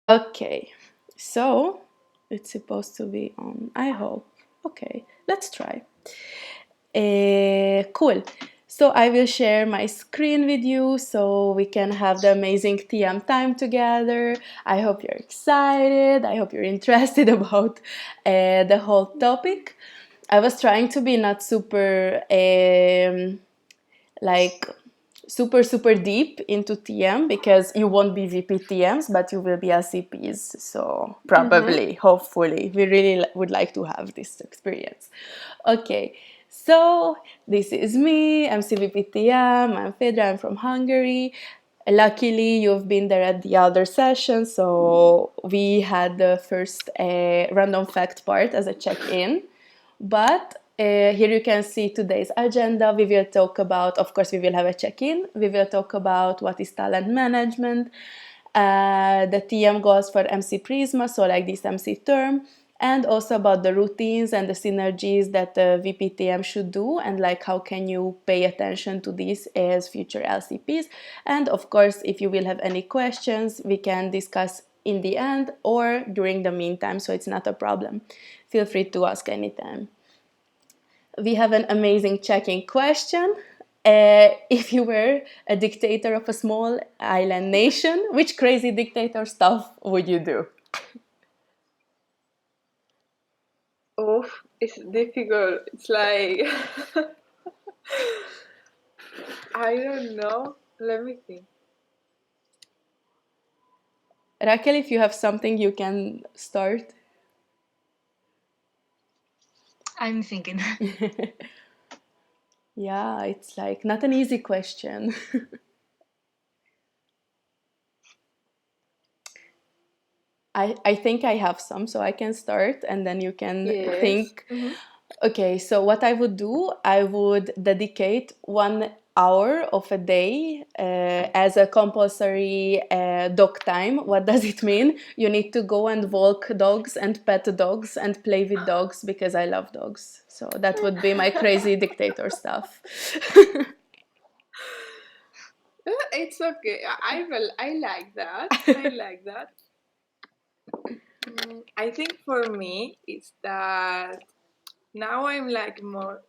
Okay, so it's supposed to be on, I hope. Okay, let's try. Cool. So I will share my screen with you so we can have the amazing TM time together. I hope you're excited. I hope you're interested about the whole topic. I was trying to be not super like super deep into TM because you won't be VP TMs, but you will be LCPs. So probably, hopefully, we really would like to have this experience. Okay, so this is me. I'm CVP TM. I'm Fedra. I'm from Hungary. Luckily, you've been there at the other session, so we had the first random fact part as a check-in. But here you can see today's agenda. We will talk about, of course, we will have a check-in. We will talk about what is talent management, the TM goals for MC Prisma, so like this MC term, and also about the routines and the synergies that the VPTM should do, and like how can you pay attention to these as future LCPs. And of course, if you will have any questions, we can discuss in the end or during the meantime, so it's not a problem. Feel free to ask anytime. We have an amazing check-in question. If you were a dictator of a small island nation, which crazy dictator stuff would you do? Oh, it's difficult. It's like I don't know. Let me think. Raquel, if you have something, you can start. I'm thinking. Yeah, it's like not an easy question. I think I have some, so I can start and then you can Yes. think. Okay, so what I would do, I would dedicate 1 hour of a day as a compulsory dog time. What does it mean? You need to go and walk dogs and pet dogs and play with dogs because I love dogs. So that would be my crazy dictator stuff. It's okay. I like that. I like that. I think for me, it's that now I'm like more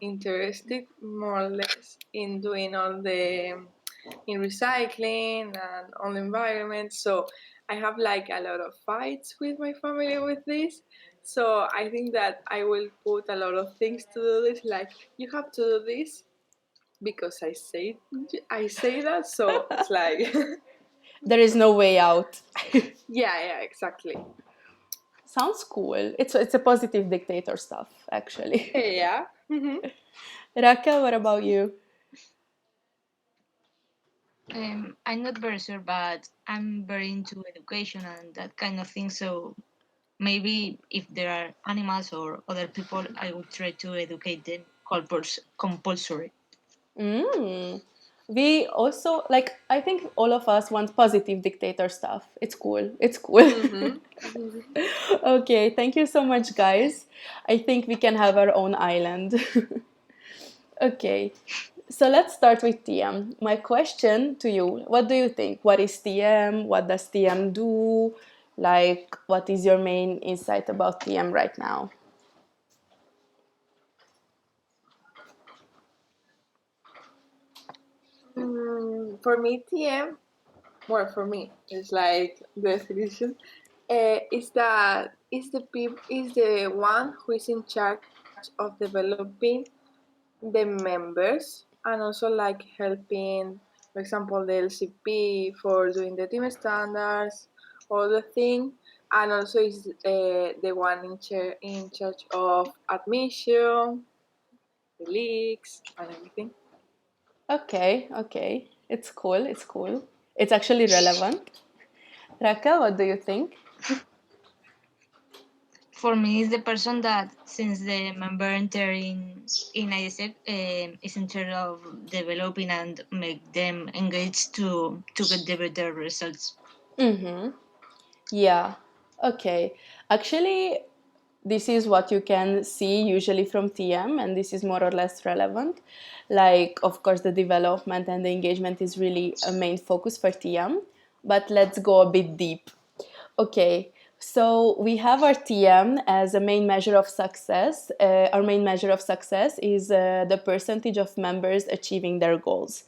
interested, more or less, in doing all the in recycling and on the environment. So I have like a lot of fights with my family with this. So I think that I will put a lot of things to do this. Like you have to do this because I say that. So it's like There is no way out. yeah, exactly. Sounds cool. It's a positive dictator stuff, actually. Yeah. Raquel, what about you? I'm not very sure, but I'm very into education and that kind of thing. So maybe if there are animals or other people, I would try to educate them compulsory. Mm. We also like I think all of us want positive dictator stuff. It's cool. It's cool. Okay, thank you so much guys. I think we can have our own island. Okay. So let's start with TM. My question to you, what do you think? What is TM? What does TM do? Like what is your main insight about TM right now? For me, TM, well, for me, it's like the definition is that is the one who is in charge of developing the members and also like helping, for example, the LCP for doing the team standards, all the thing, and also is the one in charge of admission, the leaks, and everything. Okay, okay. It's cool. It's cool. It's actually relevant. Raquel, what do you think? For me, it's the person that since the member enter in ISF is in charge of developing and make them engaged to get the better results. Mm-hmm. Yeah. Okay. Actually, this is what you can see usually from TM, and this is more or less relevant. Like, of course, the development and the engagement is really a main focus for TM. but let's go a bit deep. Okay, so we have our TM as a main measure of success. Our main measure of success is the percentage of members achieving their goals.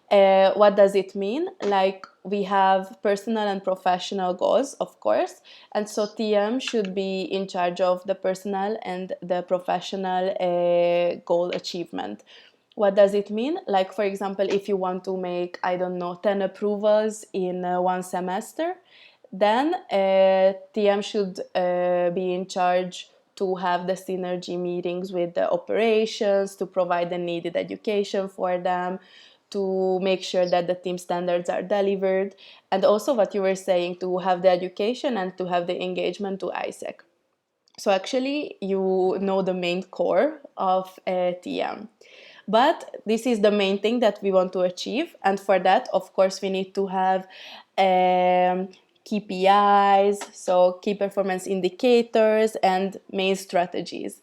What does it mean? Like, we have personal and professional goals, of course, and so TM should be in charge of the personal and the professional goal achievement. What does it mean? Like, for example, if you want to make, I don't know, 10 approvals in one semester, then TM should be in charge to have the synergy meetings with the operations, to provide the needed education for them, to make sure that the team standards are delivered, and also what you were saying, to have the education and to have the engagement to ISEC. So actually, you know the main core of TM. But this is the main thing that we want to achieve. And for that, of course, we need to have KPIs, so key performance indicators, and main strategies.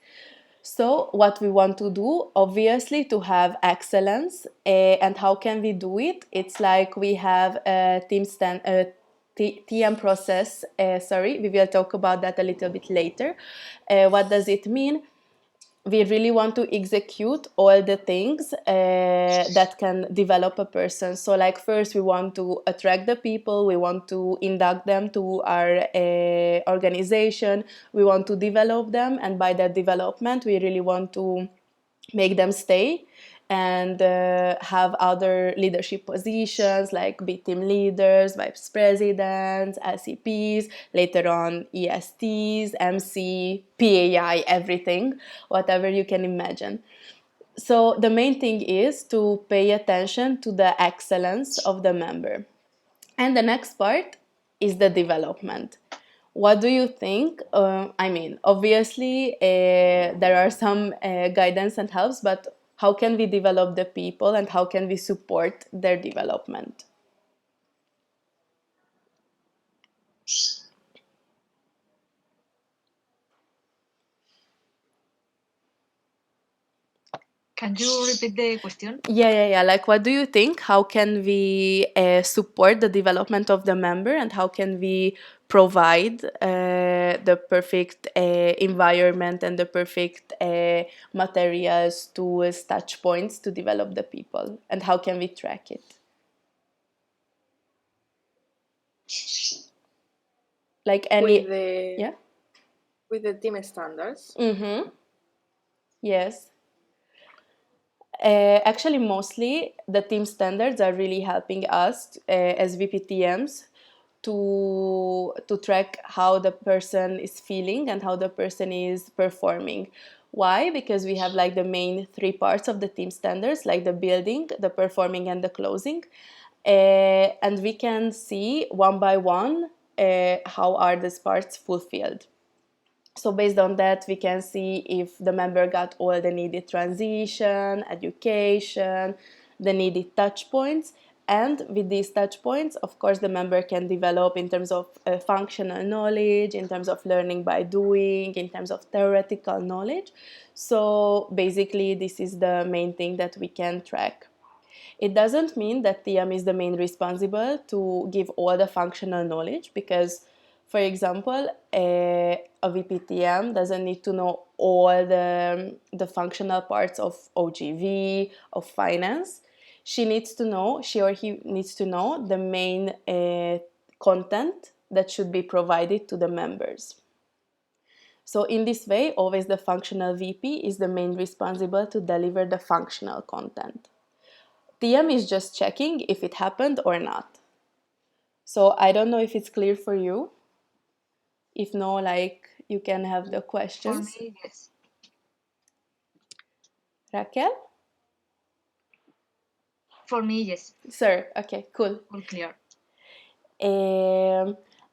So what we want to do, obviously, to have excellence. And how can we do it? It's like we have a TM process. We will talk about that a little bit later. What does it mean? We really want to execute all the things that can develop a person. So, like, first we want to attract the people, we want to induct them to our organization, we want to develop them, and by that development we really want to make them stay and have other leadership positions, like be team leaders, vice presidents, LCPs, later on ESTs, MC, PAI, everything, whatever you can imagine. So the main thing is to pay attention to the excellence of the member. And the next part is the development. What do you think? I mean, obviously, there are some guidance and helps, but how can we develop the people and how can we support their development? Can you repeat the question? Yeah. Like, what do you think? How can we support the development of the member, and how can we provide the perfect environment and the perfect materials, tools, touch points to develop the people, and how can we track it? Like any, yeah. With the team standards. Mm-hmm. Yes. Actually, mostly the team standards are really helping us as VPTMs to track how the person is feeling and how the person is performing. Why? Because we have like the main three parts of the team standards, like the building, the performing, and the closing. And we can see one by one how are these parts fulfilled. So based on that, we can see if the member got all the needed transition, education, the needed touch points. And with these touch points, of course, the member can develop in terms of functional knowledge, in terms of learning by doing, in terms of theoretical knowledge. So basically, this is the main thing that we can track. It doesn't mean that TM is the main responsible to give all the functional knowledge, because, for example, a VPTM doesn't need to know all the functional parts of OGV, of finance. She or he needs to know the main content that should be provided to the members. So in this way, always the functional VP is the main responsible to deliver the functional content. TM is just checking if it happened or not. So I don't know if it's clear for you. If no, like, you can have the For questions. me, yes. Raquel? For me, yes. Sir, okay, cool. All clear.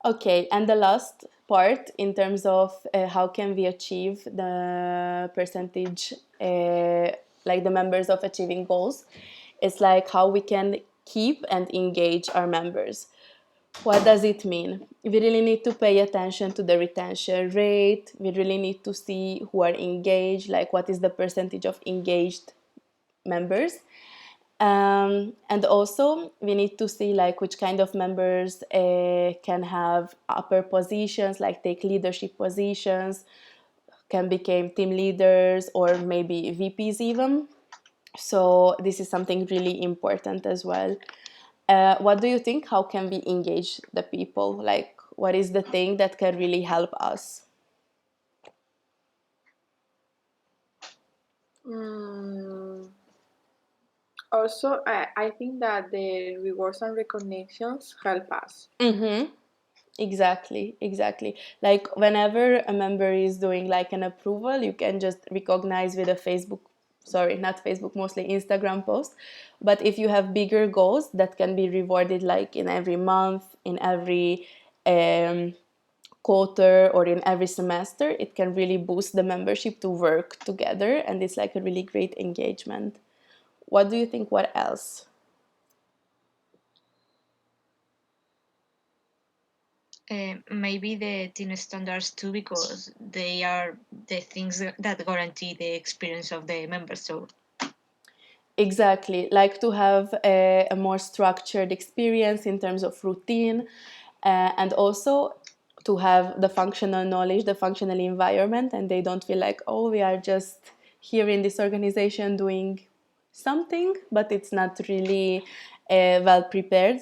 Okay, and the last part in terms of how can we achieve the percentage, like the members of achieving goals, is like how we can keep and engage our members. What does it mean? We really need to pay attention to the retention rate. We really need to see who are engaged, like what is the percentage of engaged members. And also we need to see like which kind of members can have upper positions, like take leadership positions, can become team leaders or maybe VPs even. So this is something really important as well. What do you think? How can we engage the people? Like, what is the thing that can really help us? Mm, Also, I think that the rewards and recognitions help us. Mm-hmm. Exactly. Like whenever a member is doing like an approval, you can just recognize with a Facebook, sorry, not Facebook, mostly Instagram post. But if you have bigger goals that can be rewarded like in every month, in every quarter, or in every semester, it can really boost the membership to work together, and it's like a really great engagement. What do you think? What else? Maybe the team standards too, because they are the things that guarantee the experience of the members. So Exactly, like to have a more structured experience in terms of routine, and also to have the functional knowledge, the functional environment, and they don't feel like, oh, we are just here in this organization doing something, but it's not really well prepared.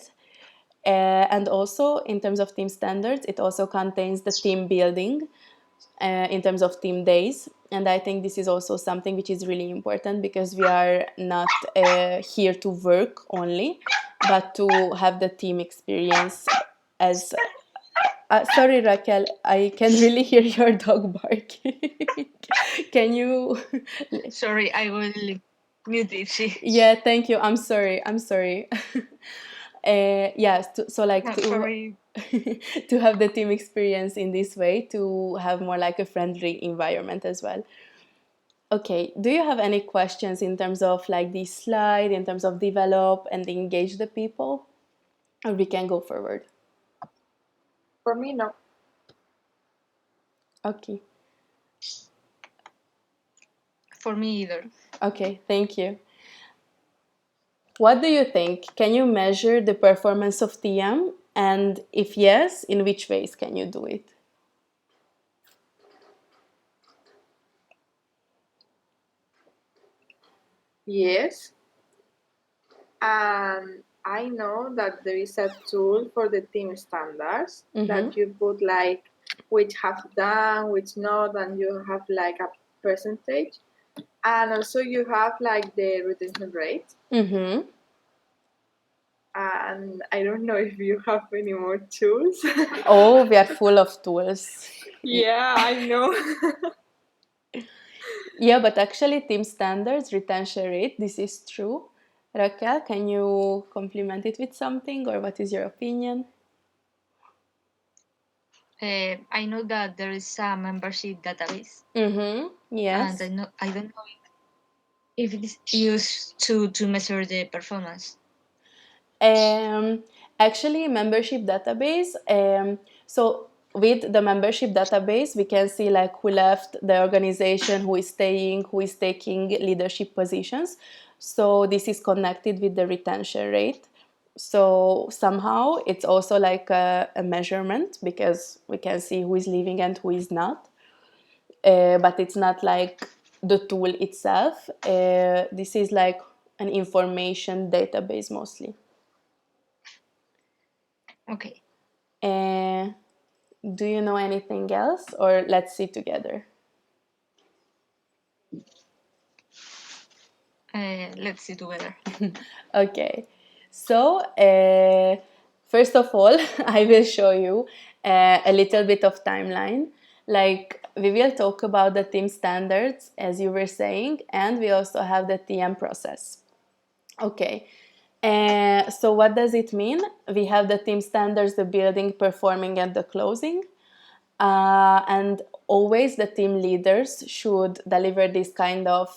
And also, in terms of team standards, it also contains the team building in terms of team days. And I think this is also something which is really important, because we are not here to work only, but to have the team experience as. Sorry, Raquel, I can really hear your dog barking. Can you? sorry, I will mute it. Yeah, thank you. I'm sorry. Yes, so like No, to sorry. to have the team experience in this way, to have more like a friendly environment as well. Okay, do you have any questions in terms of like this slide, in terms of develop and engage the people? Or we can go forward. For me, no. Okay, For me either. okay, thank you. What do you think? Can you measure the performance of TM? And if yes, in which ways can you do it? Yes. And I know that there is a tool for the team standards that you put like which have done, which not, and you have like a percentage. And also you have like the retention rate. Mm-hmm. And I don't know if you have any more tools. Oh, we are full of tools. Yeah, I know. Yeah, but actually, team standards, retention rate, this is true. Raquel, can you complement it with something, or what is your opinion? I know that there is a membership database, Mm-hmm. and Yes. I don't know if it is used to measure the performance. Um, Actually, membership database. So with the membership database, we can see like who left the organization, who is staying, who is taking leadership positions. So this is connected with the retention rate. So somehow it's also like a measurement, because we can see who is leaving and who is not. But it's not like the tool itself. This is like an information database mostly. Okay. Uh, do you know anything else, or let's see together? Let's see together. Okay, so first of all, I will show you a little bit of timeline. Like we will talk about the team standards, as you were saying, and we also have the TM process. Okay, so what does it mean? We have the team standards, the building, performing, and the closing. And always the team leaders should deliver this kind of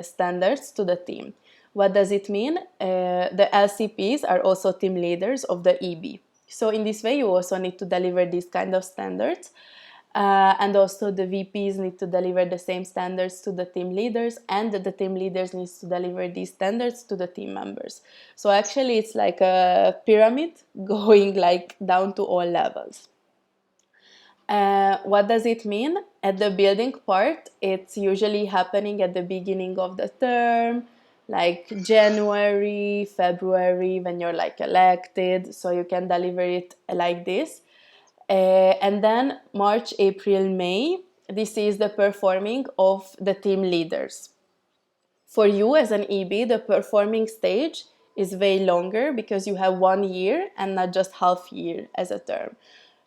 standards to the team. What does it mean? The LCPs are also team leaders of the EB. So in this way, you also need to deliver these kind of standards. And also the VPs need to deliver the same standards to the team leaders, and the team leaders need to deliver these standards to the team members. So actually it's like a pyramid going like down to all levels. What does it mean? At the building part, it's usually happening at the beginning of the term, like January, February, when you're like elected, so you can deliver it like this. And then March, April, May, this is the performing of the team leaders. For you as an EB, the performing stage is way longer because you have 1 year and not just half year as a term.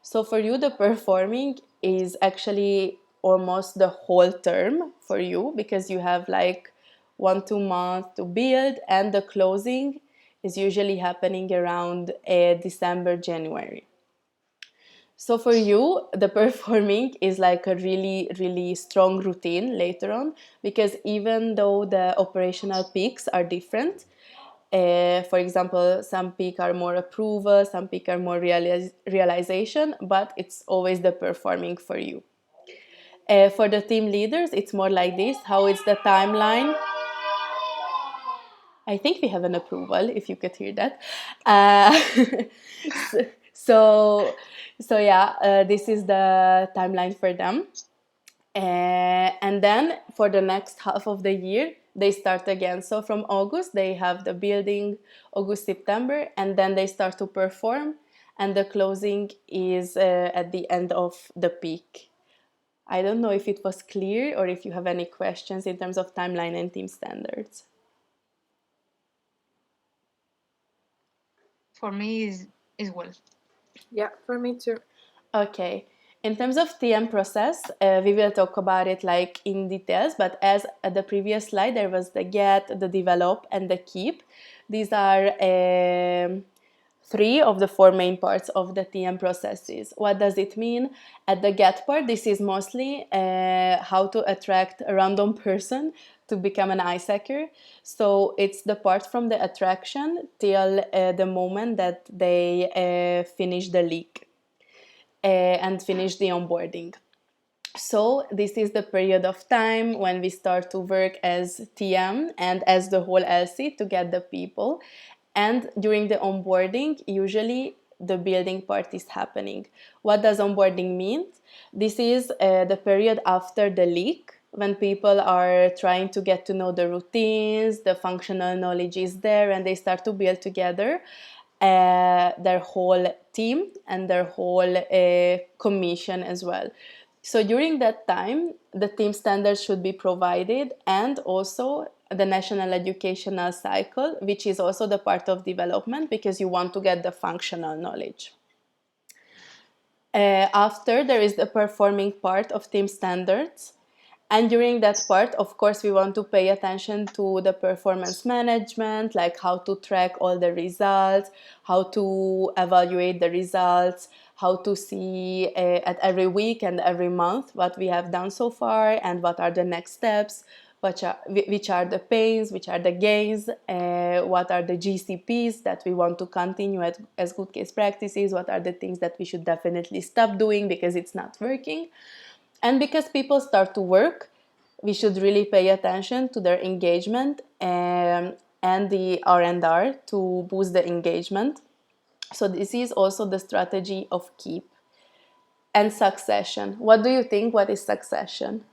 So for you, the performing is actually almost the whole term for you, because you have like 1-2 months to build, and the closing is usually happening around December, January. So for you, the performing is like a really, really strong routine later on, because even though the operational peaks are different, for example, some peak are more approval, some peak are more realization, but it's always the performing for you. For the team leaders, it's more like this. How is the timeline? I think we have an approval, if you could hear that. So, so yeah, this is the timeline for them. And then for the next half of the year, they start again. So from August, they have the building, August, September, and then they start to perform. And the closing is at the end of the peak. I don't know if it was clear or if you have any questions in terms of timeline and team standards. For me, is well. Yeah, for me too. Okay. In terms of TM process, we will talk about it like in details, but as at the previous slide, there was the get, the develop, and the keep. These are 3 of the 4 main parts of the TM processes. What does it mean? At the get part, this is mostly how to attract a random person to become an ice hacker. So it's the part from the attraction till the moment that they finish the leak and finish the onboarding. So this is the period of time when we start to work as TM and as the whole LC to get the people. And during the onboarding, usually the building part is happening. What does onboarding mean? This is the period after the leak, when people are trying to get to know the routines, the functional knowledge is there, and they start to build together their whole team and their whole commission as well. So during that time, the team standards should be provided, and also the national educational cycle, which is also the part of development, because you want to get the functional knowledge. After, there is the performing part of team standards. And during that part, of course, we want to pay attention to the performance management, like how to track all the results, how to evaluate the results, how to see at every week and every month what we have done so far and what are the next steps, which are the pains, which are the gains, what are the GCPs that we want to continue as good case practices, what are the things that we should definitely stop doing because it's not working. And because people start to work, we should really pay attention to their engagement and the R&R to boost the engagement. So this is also the strategy of keep. And succession. What do you think? What is succession?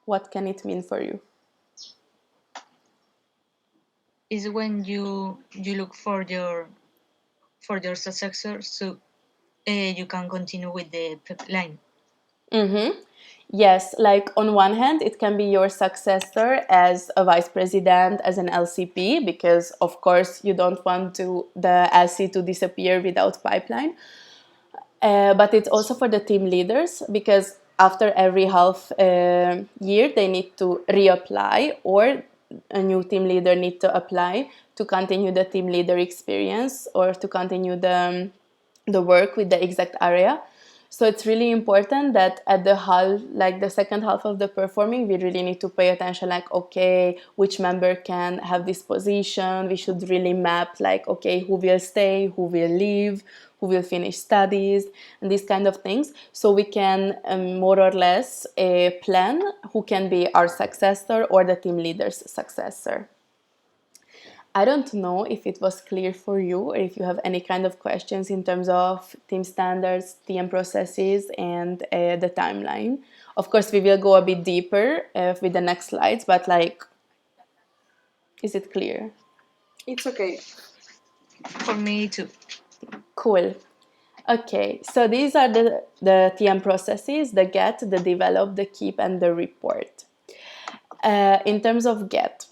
What can it mean for you? Is when you look for your successor, so you can continue with the pipeline. Mm-hmm. Yes, like on one hand, it can be your successor as a vice president, as an LCP, because of course you don't want the LC to disappear without pipeline. But it's also for the team leaders, because after every half year they need to reapply, or a new team leader need to apply to continue the team leader experience or to continue the work with the exact area. So it's really important that at the half, like the second half of the performing, we really need to pay attention, like, okay, which member can have this position. We should really map, like, okay, who will stay, who will leave, who will finish studies, and these kind of things. So we can more or less plan who can be our successor or the team leader's successor. I don't know if it was clear for you or if you have any kind of questions in terms of team standards, TM processes, and the timeline. Of course, we will go a bit deeper with the next slides, but like, is it clear? It's okay. For me too. Cool. Okay, so these are the TM processes: the get, the develop, the keep, and the report. In terms of get,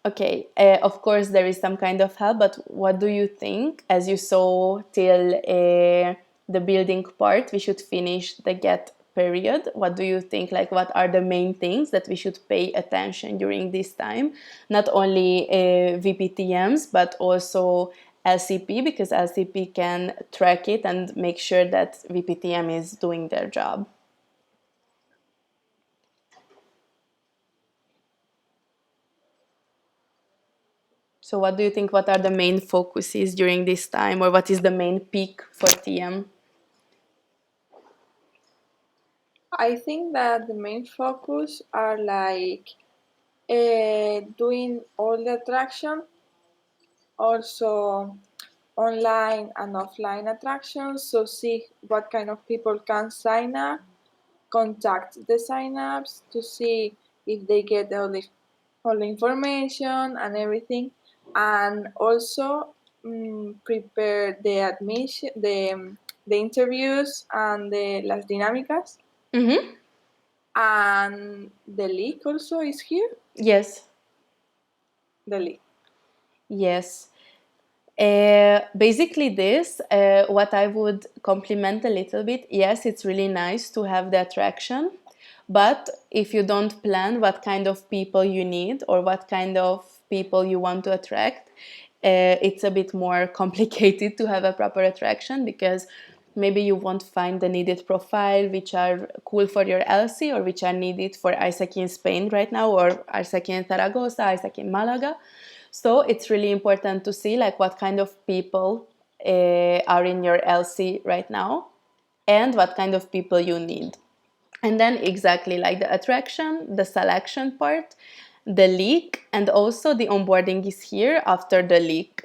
okay, of course there is some kind of help, but what do you think, as you saw till the building part, we should finish the get period? What do you think, like, what are the main things that we should pay attention during this time? Not only VPTMs, but also LCP, because LCP can track it and make sure that VPTM is doing their job. So what do you think, what are the main focuses during this time, or what is the main peak for TM? I think that the main focus are like doing all the attraction, also online and offline attractions. So see what kind of people can sign up, contact the sign-ups to see if they get all the information and everything, and also prepare the admission, the interviews and the las dinámicas. Mm-hmm. And the league also is here. Yes. The league. Yes. Basically this, what I would compliment a little bit, yes, it's really nice to have the attraction, but if you don't plan what kind of people you need or what kind of people you want to attract, it's a bit more complicated to have a proper attraction, because maybe you won't find the needed profile which are cool for your LC or which are needed for ISAC in Spain right now, or ISAC in Zaragoza, ISAC in Malaga. So it's really important to see like what kind of people are in your LC right now and what kind of people you need. And then exactly like the attraction, the selection part, the leak, and also the onboarding is here after the leak.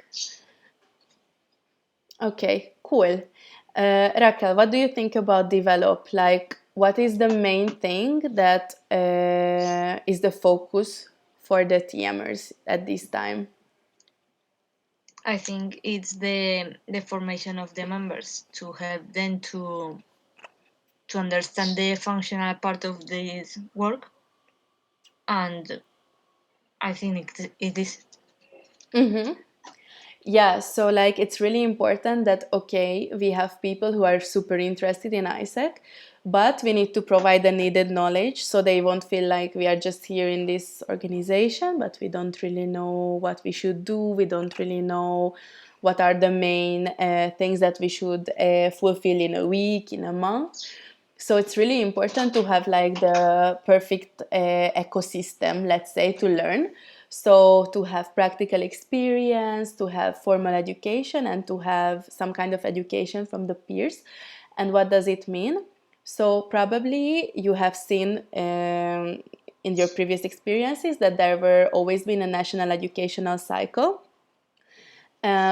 Okay, cool. Raquel, what do you think about develop? Like, what is the main thing that is the focus for the TMers at this time? I think it's the formation of the members to help them to understand the functional part of this work, and I think it is. Mm-hmm. Yeah, so like it's really important that, okay, we have people who are super interested in ISAC, but we need to provide the needed knowledge so they won't feel like we are just here in this organization, but we don't really know what we should do. We don't really know what are the main things that we should fulfill in a week, in a month. So it's really important to have like the perfect ecosystem, let's say, to learn. So to have practical experience, to have formal education, and to have some kind of education from the peers. And what does it mean? So probably you have seen in your previous experiences that there were always been a national educational cycle,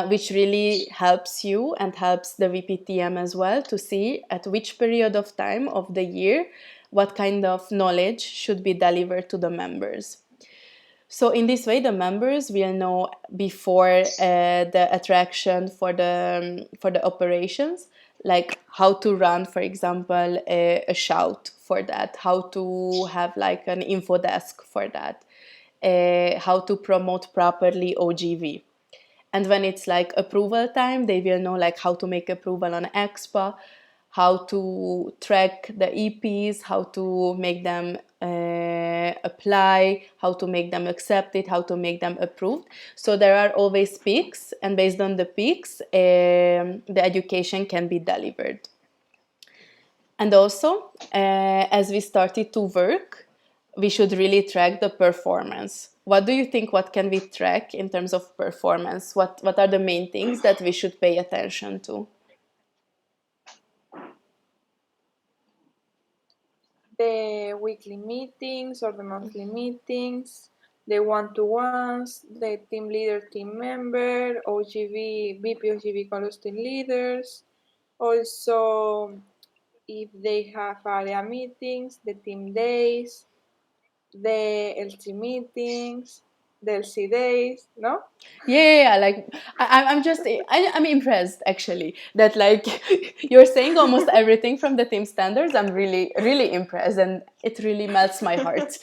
which really helps you and helps the VPTM as well to see at which period of time of the year what kind of knowledge should be delivered to the members. So in this way, the members will know before the attraction for the operations, like how to run, for example, a shout for that, how to have like an info desk for that, how to promote properly OGV. And when it's like approval time, they will know like how to make approval on expa, how to track the EPs, how to make them apply, how to make them accept it, how to make them approved. So there are always peaks, and based on the peaks, the education can be delivered. And also, as we started to work, we should really track the performance. What do you think? What can we track in terms of performance? What are the main things that we should pay attention to? The weekly meetings or the monthly meetings, the one-to-ones, the team leader, team member, OGV, VP OGV colors team leaders. Also, if they have area meetings, the team days, the LC meetings, the LC days, no? Yeah, like I'm just I'm impressed actually that like you're saying almost everything from the team standards. I'm really impressed, and it really melts my heart.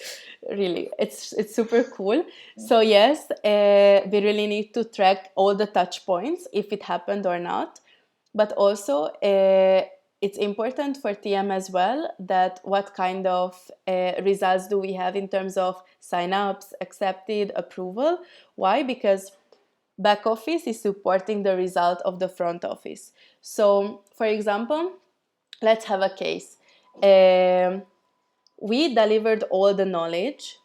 Really, it's super cool. So yes, we really need to track all the touch points if it happened or not, but also it's important for TM as well that what kind of results do we have in terms of sign-ups, accepted, approval. Why? Because back office is supporting the result of the front office. So, for example, let's have a case. We delivered all the knowledge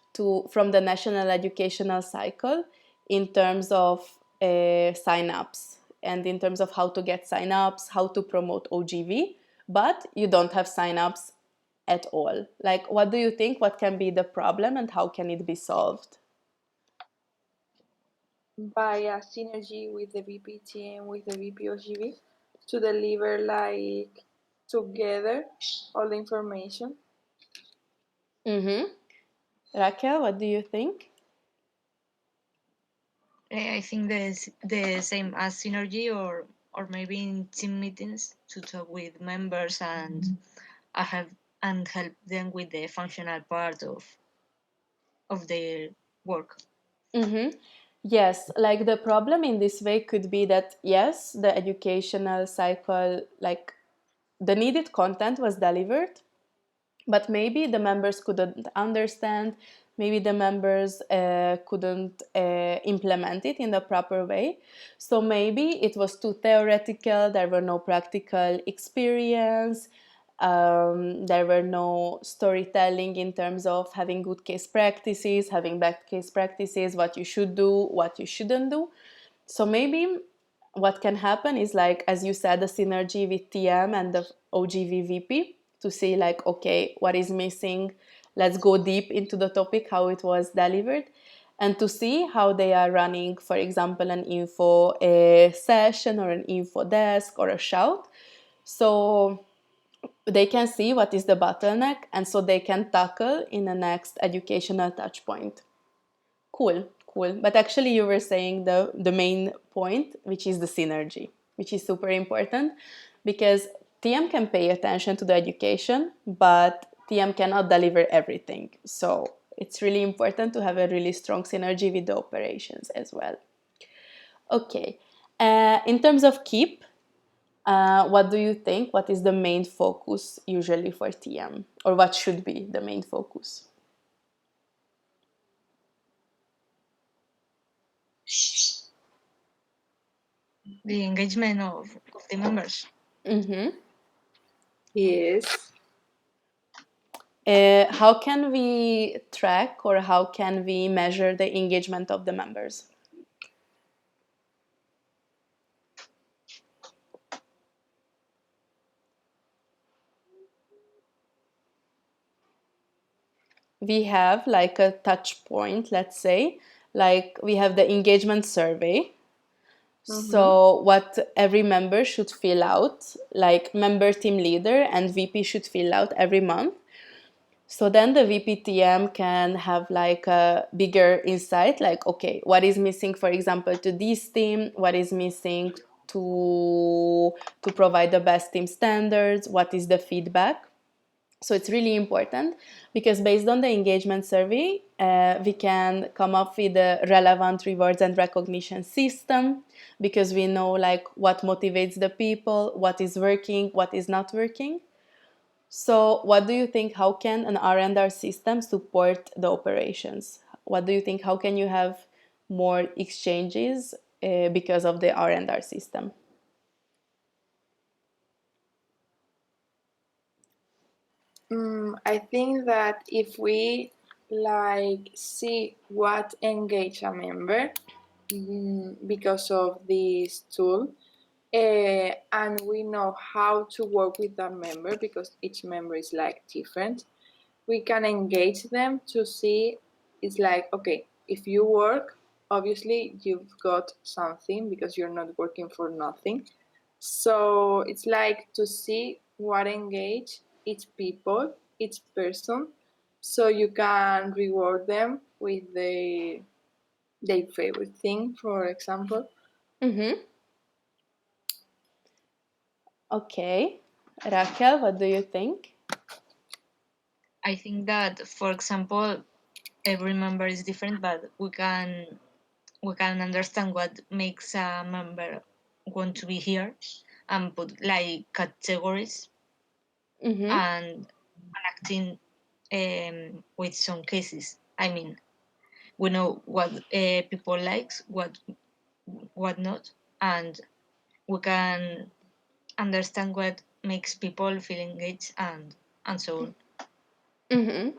from the national educational cycle in terms of sign-ups and in terms of how to get sign-ups, how to promote OGV, but you don't have sign-ups at all. Like, what do you think? What can be the problem and how can it be solved? By a synergy with the VPTM, with the VPOGV, to deliver like together all the information. Mm-hmm. Raquel, what do you think? I think the same as synergy, or maybe in team meetings to talk with members and I have and help them with the functional part of their work. Mm-hmm. Yes, like the problem in this way could be that, yes, the educational cycle, like the needed content was delivered, but maybe the members couldn't understand, maybe the members couldn't implement it in the proper way. So maybe it was too theoretical, there were no practical experience, there were no storytelling in terms of having good case practices, having bad case practices, what you should do, what you shouldn't do. So maybe what can happen is, like as you said, the synergy with TM and the OGVVP to see like, okay, what is missing, let's go deep into the topic, how it was delivered, and to see how they are running, for example, an info session or an info desk or a shout, so they can see what is the bottleneck and so they can tackle in the next educational touch point. Cool, cool. But actually, you were saying the main point, which is the synergy, which is super important because TM can pay attention to the education, but TM cannot deliver everything. So it's really important to have a really strong synergy with the operations as well. Okay. In terms of keep, what do you think? What is the main focus usually for TM, or what should be the main focus? The engagement of the members. Mm-hmm. Yes. How can we track or how can we measure the engagement of the members? We have like a touch point, let's say, like we have the engagement survey. Mm-hmm. So, what every member should fill out, like member team leader and VP should fill out every month. So then the VPTM can have like a bigger insight, like, okay, what is missing, for example, to this team? What is missing to provide the best team standards? What is the feedback? So it's really important because based on the engagement survey, we can come up with a relevant rewards and recognition system because we know like what motivates the people, what is working, what is not working. So, what do you think? How can an R&R system support the operations? What do you think? How can you have more exchanges because of the R&R system? I think that if we like see what engage a member because of this tool, and we know how to work with that member because each member is like different, we can engage them to see. It's like, okay, if you work, obviously you've got something because you're not working for nothing. So it's like to see what engage each people, each person, so you can reward them with their favorite thing, for example. Mm-hmm. Okay. Raquel, what do you think? I think that, for example, every member is different, but we can understand what makes a member want to be here and put like categories Mm-hmm. and acting with some cases. I mean, we know what people likes, what not, and we can understand what makes people feel engaged and so on. Mm-hmm.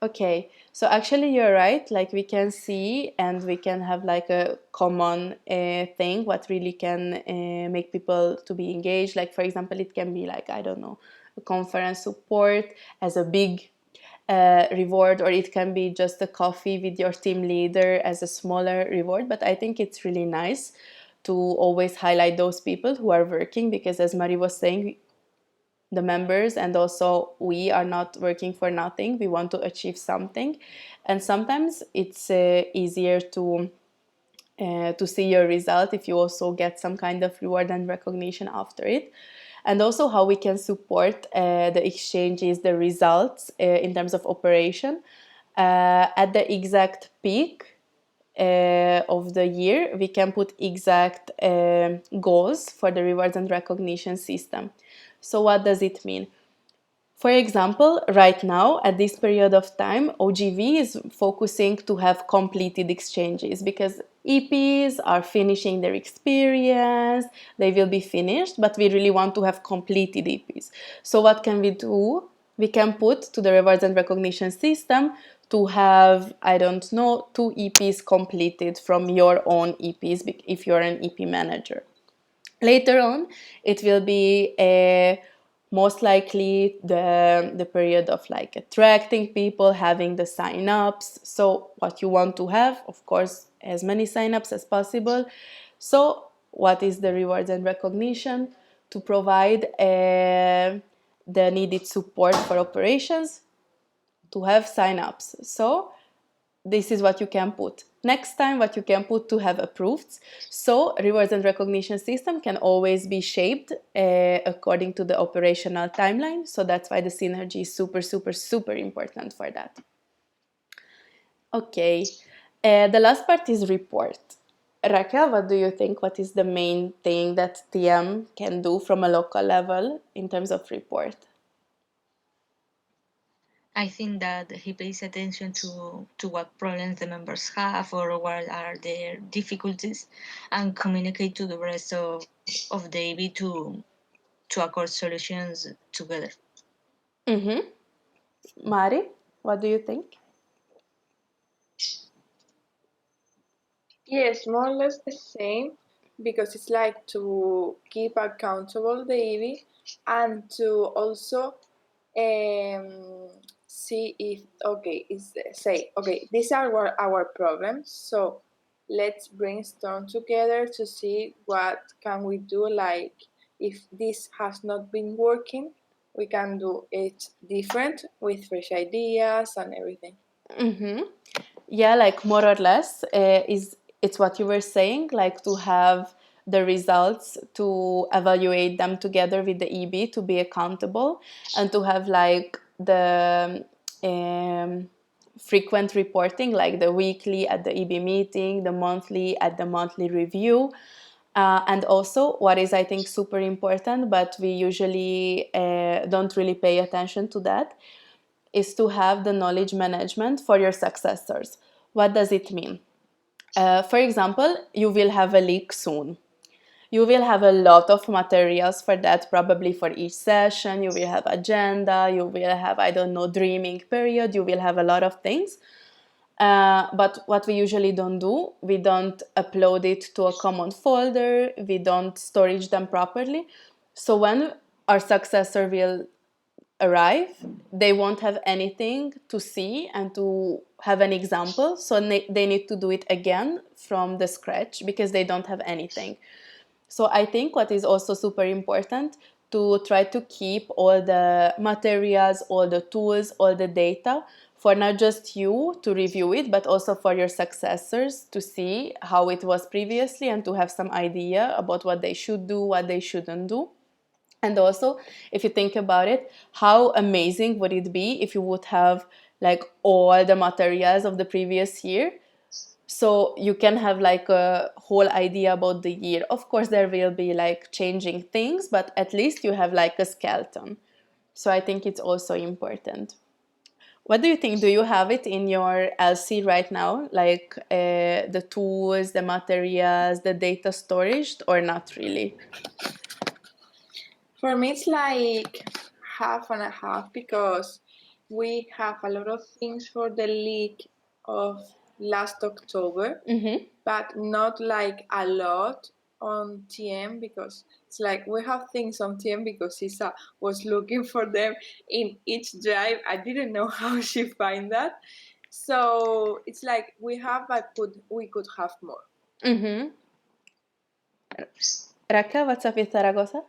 Okay, so actually you're right. Like we can see and we can have like a common thing what really can make people to be engaged. Like for example, it can be like, I don't know, a conference support as a big reward, or it can be just a coffee with your team leader as a smaller reward. But I think it's really nice to always highlight those people who are working, because as Marie was saying, the members and also we are not working for nothing. We want to achieve something, and sometimes it's easier to see your result if you also get some kind of reward and recognition after it. And also how we can support the exchanges, the results in terms of operation at the exact peak of the year. We can put exact goals for the rewards and recognition system. So what does it mean? For example, right now, at this period of time, OGV is focusing to have completed exchanges, because EPs are finishing their experience, they will be finished, but we really want to have completed EPs. So what can we do? We can put to the rewards and recognition system to have, I don't know, 2 EPs completed from your own EPs if you're an EP manager. Later on, it will be most likely the period of like attracting people, having the sign-ups. So what you want to have, of course, as many sign-ups as possible. So what is the rewards and recognition? To provide the needed support for operations, to have sign-ups. So this is what you can put. Next time, what you can put to have approved. So rewards and recognition system can always be shaped according to the operational timeline. So that's why the synergy is super, super, super important for that. Okay, the last part is report. Raquel, what do you think? What is the main thing that TM can do from a local level in terms of report? I think that he pays attention to what problems the members have or what are their difficulties, and communicate to the rest of the AV to accord solutions together. Mm-hmm. Mari, what do you think? Yes, more or less the same, because it's like to keep accountable the EV and to also see if, okay, is say, okay, these are our problems, so let's brainstorm together to see what can we do. Like if this has not been working, we can do it different with fresh ideas and everything. Mm-hmm. Yeah, like more or less is it's what you were saying, like to have the results, to evaluate them together with the EB, to be accountable, and to have like the frequent reporting, like the weekly at the EB meeting, the monthly at the monthly review. And also, what is I think super important, but we usually don't really pay attention to that, is to have the knowledge management for your successors. What does it mean? For example, you will have a leak soon. You will have a lot of materials for that, probably for each session. You will have agenda, you will have, I don't know, dreaming period, you will have a lot of things. But what we usually don't do, we don't upload it to a common folder, we don't storage them properly. So when our successor will arrive, they won't have anything to see and to have an example. So they need to do it again from the scratch because they don't have anything. So I think what is also super important to try to keep all the materials, all the tools, all the data for not just you to review it, but also for your successors to see how it was previously and to have some idea about what they should do, what they shouldn't do. And also, if you think about it, how amazing would it be if you would have like all the materials of the previous year, so you can have like a whole idea about the year. Of course there will be like changing things, but at least you have like a skeleton. So I think it's also important. What do you think? Do you have it in your LC right now, like the tools, the materials, the data storage, or not really? For me, it's like half and a half because we have a lot of things for the league of last October, Mm-hmm. but not like a lot on TM because it's like we have things on TM because Isa was looking for them in each drive. I didn't know how she find that. So it's like we could have more. Mm-hmm. Raquel, what's up with Zaragoza?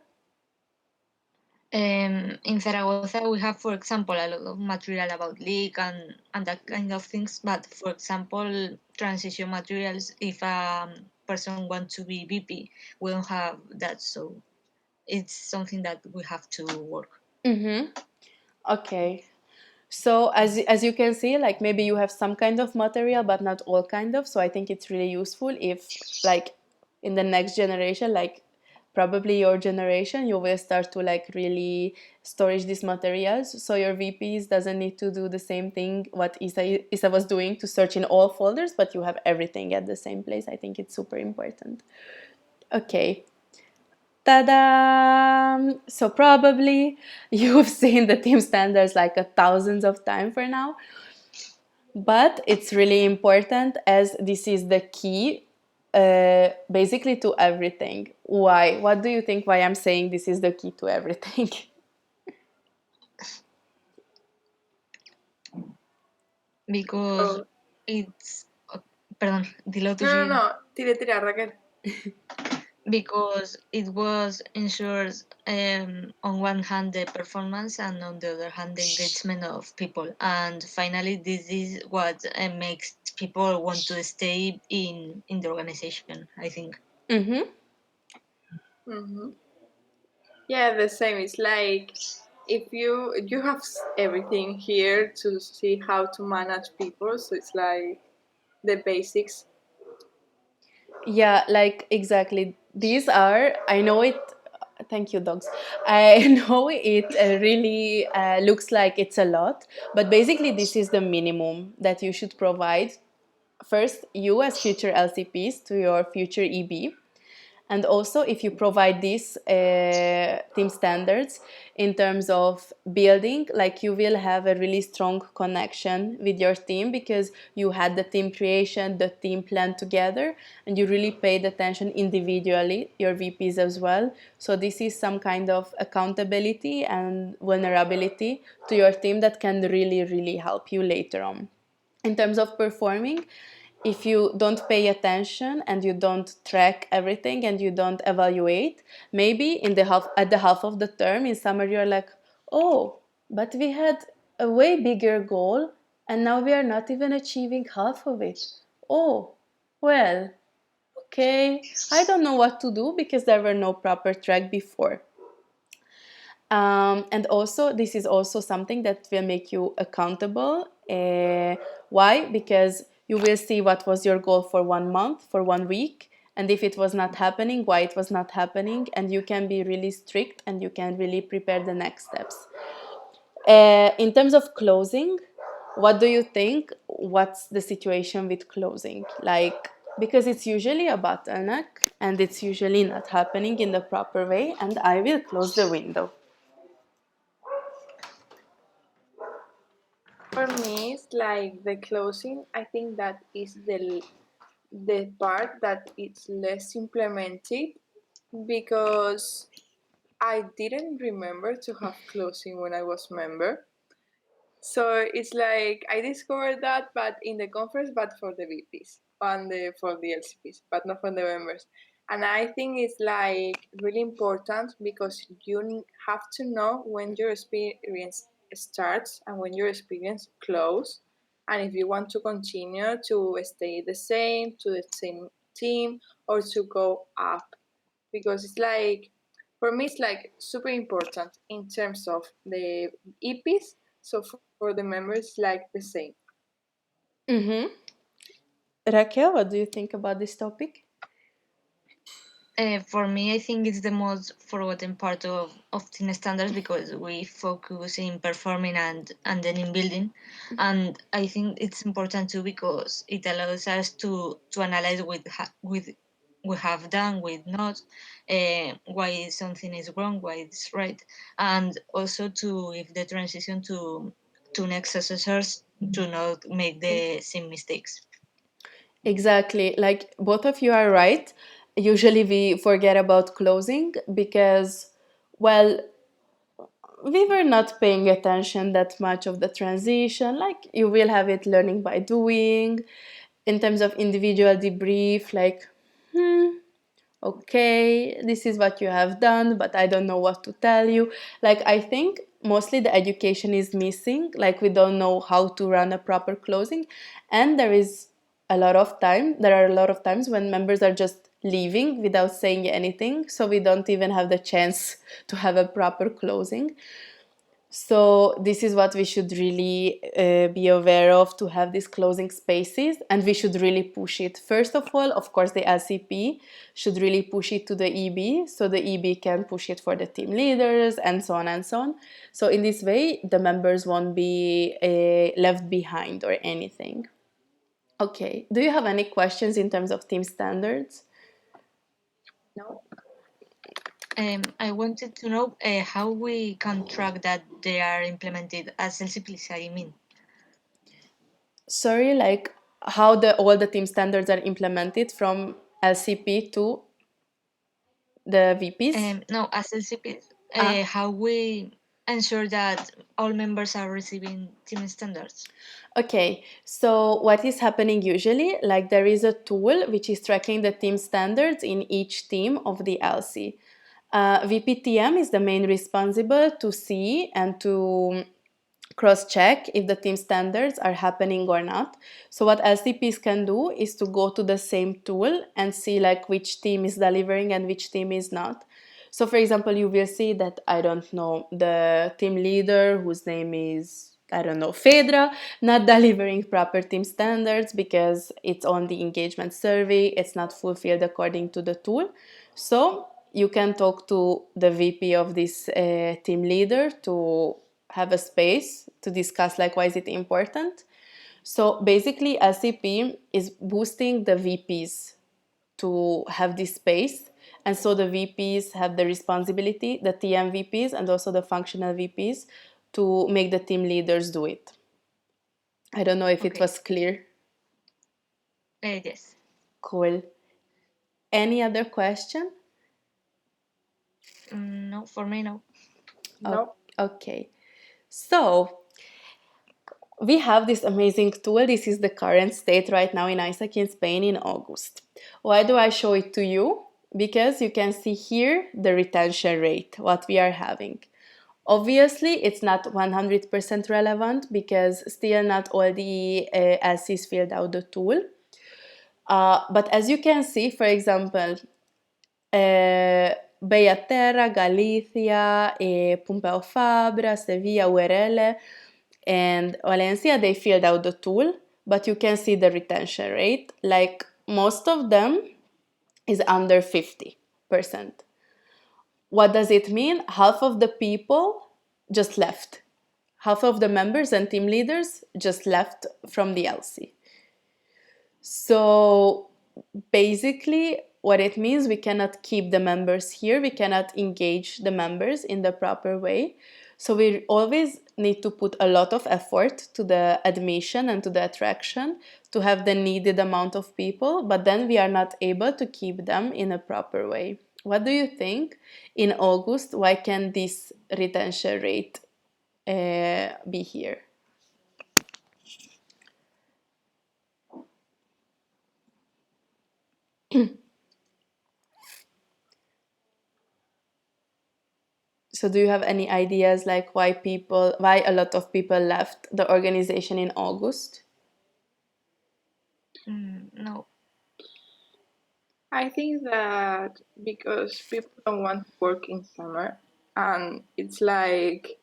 In Zaragoza, we have, for example, a lot of material about leak and that kind of things. But for example, transition materials, if a person wants to be VP, we don't have that. So it's something that we have to work. Mm-hmm. Okay. So as you can see, like maybe you have some kind of material, but not all kind of. So I think it's really useful if, like, in the next generation, like probably your generation, you will start to like really storage these materials. So your VPs doesn't need to do the same thing what Isa was doing to search in all folders, but you have everything at the same place. I think it's super important. Okay. Ta-da! So probably you've seen the team standards like a thousands of times for now, but it's really important as this is the key basically to everything. Why? What do you think why I'm saying this is the key to everything? Because So, it's, perdón, dilo tú. no. Tira, Raquel. Because it was ensures on one hand the performance and on the other hand the engagement of people, and finally this is what makes people want to stay in the organization, I think. Mm-hmm. Mm-hmm. Yeah, the same. It's like if you have everything here to see how to manage people, so it's like the basics. Yeah, like exactly. These are, I know it, thank you, dogs. I know it really looks like it's a lot, but basically, this is the minimum that you should provide first, you as future LCPs to your future EB. And also, if you provide these team standards in terms of building, like you will have a really strong connection with your team because you had the team creation, the team plan together, and you really paid attention individually, your VPs as well. So this is some kind of accountability and vulnerability to your team that can really, really help you later on. In terms of performing, if you don't pay attention and you don't track everything and you don't evaluate, maybe in the half at the half of the term in summer you're like, oh, but we had a way bigger goal and now we are not even achieving half of it. Oh, well, okay, I don't know what to do because there were no proper track before. And also, this is also something that will make you accountable. Why? Because you will see what was your goal for 1 month, for 1 week, and if it was not happening, why it was not happening, and you can be really strict and you can really prepare the next steps. In terms of closing, what do you think? What's the situation with closing? Like, because it's usually a bottleneck and it's usually not happening in the proper way, and I will close the window. For me, it's like the closing. I think that is the part that it's less implemented because I didn't remember to have closing when I was member. So it's like I discovered that, but in the conference, but for the VPs and for the LCPs, but not for the members. And I think it's like really important because you have to know when your experience starts and when your experience close, and if you want to continue to stay to the same team, or to go up, because it's like for me it's like super important in terms of the EPs. So for the members, like the same. Mm-hmm. Raquel, what do you think about this topic? For me, I think it's the most forgotten part of team standards because we focus in performing and then in building. And I think it's important too because it allows us to analyze with we have done, with not, why something is wrong, why it's right, and also to if the transition to next successors to not make the same mistakes. Exactly. Like both of you are right. Usually we forget about closing because, well, we were not paying attention that much of the transition. Like you will have it learning by doing. In terms of individual debrief, like, okay, this is what you have done, but I don't know what to tell you. Like, I think mostly the education is missing. Like, we don't know how to run a proper closing. And there are a lot of times when members are just leaving without saying anything. So we don't even have the chance to have a proper closing. So this is what we should really be aware of, to have these closing spaces, and we should really push it. First of all, of course, the LCP should really push it to the EB, so the EB can push it for the team leaders, and so on and so on. So in this way, the members won't be left behind or anything. Okay, do you have any questions in terms of team standards? No. I wanted to know how we can track that they are implemented as LCPs, I mean. Sorry, like how all the team standards are implemented from LCP to the VPs? No, as LCPs, Ah, how we ensure that all members are receiving team standards. okay. So what is happening usually? Like there is a tool which is tracking the team standards in each team of the LC. VPTM is the main responsible to see and to cross-check if the team standards are happening or not. So what LCPs can do is to go to the same tool and see like which team is delivering and which team is not. So for example, you will see that, I don't know, the team leader whose name is, I don't know, Fedra, not delivering proper team standards because it's on the engagement survey, it's not fulfilled according to the tool. So you can talk to the VP of this team leader to have a space to discuss like why is it important. So basically LCP is boosting the VPs to have this space, and so the VPs have the responsibility, the TM VPs and also the functional VPs, to make the team leaders do it. I don't know if it Okay. was clear. Yes. Cool. Any other question? No, for me, no. No. Okay, so we have this amazing tool. This is the current state right now in ISAC in Spain in August. Why do I show it to you? Because you can see here the retention rate, what we are having. Obviously, it's not 100% relevant because still not all the LCs filled out the tool. But as you can see, for example, Bellaterra, Galicia, Pompeu Fabra, Sevilla, URL, and Valencia, they filled out the tool, but you can see the retention rate. Like most of them is under 50%. What does it mean? Half of the people just left. Half of the members and team leaders just left from the LC. So basically what it means, we cannot keep the members here, we cannot engage the members in the proper way. So we always need to put a lot of effort to the admission and to the attraction to have the needed amount of people, but then we are not able to keep them in a proper way. What do you think in August? Why can this retention rate be here? So do you have any ideas like why a lot of people left the organization in August? No. I think that because people don't want to work in summer, and it's like